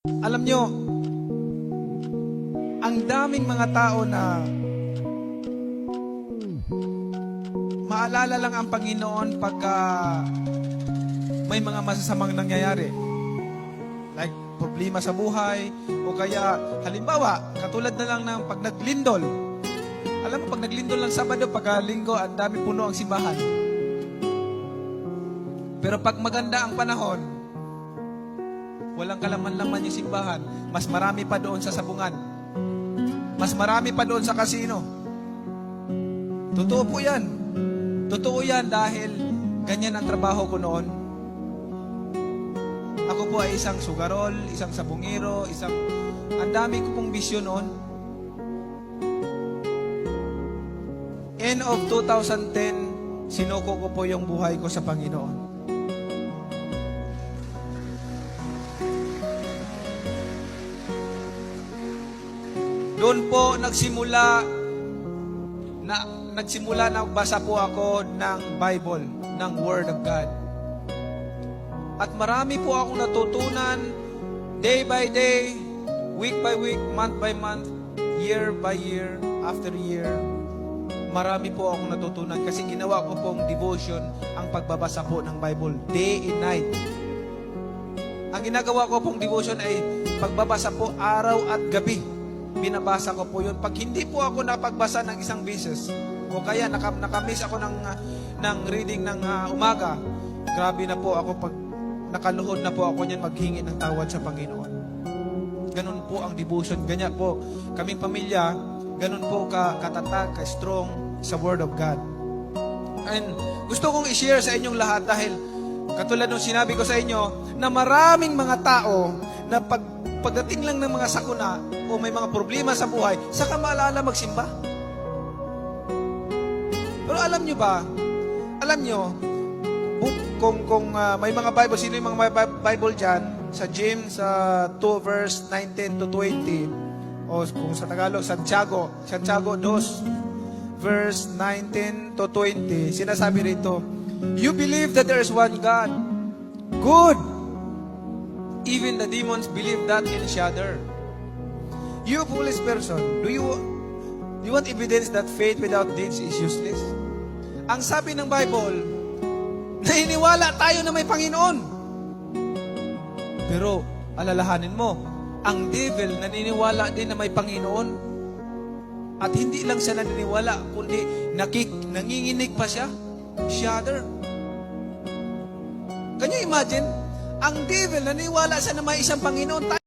Alam nyo, ang daming mga tao na maalala lang ang Panginoon pagka may mga masasamang nangyayari. Like problema sa buhay, o kaya halimbawa, katulad na lang ng pag naglindol. Alam mo, pag naglindol ng Sabado, pagka linggo, ang dami puno ang simbahan. Pero pag maganda ang panahon, walang kalaman-laman yung simbahan. Mas marami pa doon sa sabungan. Mas marami pa doon sa kasino. Totoo po yan. Totoo yan dahil ganyan ang trabaho ko noon. Ako po ay isang sugarol, isang sabungero, ang dami ko pong bisyo noon. End of 2010, sinuko ko po yung buhay ko sa Panginoon. Doon po nagsimula na basa po ako ng Bible, ng Word of God. At marami po akong natutunan day by day, week by week, month by month, year by year, after year. Marami po akong natutunan kasi ginawa ko pong devotion ang pagbabasa po ng Bible, day and night. Ang ginagawa ko pong devotion ay pagbabasa po araw at gabi. Binabasa ko po yun. Pag hindi po ako napagbasa ng isang beses, o kaya nakamiss ako ng reading ng umaga, grabe na po ako pag nakaluhod na po ako niyan maghingi ng tawad sa Panginoon. Ganun po ang devotion. Ganyan po kaming pamilya, ganun po katatag, ka-strong sa Word of God. And gusto kong i-share sa inyong lahat dahil katulad nung sinabi ko sa inyo na maraming mga tao na pagdating lang ng mga sakuna o may mga problema sa buhay, saka maalala magsimba. Pero alam nyo ba, kung may mga Bible, sino yung mga Bible dyan? Sa James 2 verse 19 to 20, o kung sa Tagalog, Santiago 2 verse 19 to 20, sinasabi rito, you believe that there is one God. Good! Even the demons believe that and shudder. You foolish person, do you want evidence that faith without deeds is useless? Ang sabi ng Bible, naniniwala tayo na may Panginoon. Pero, alalahanin mo, ang devil naniniwala din na may Panginoon. At hindi lang siya naniniwala, kundi nanginginig pa siya. Shudder. Can you imagine? Ang devil naniniwala siya na may isang Panginoon.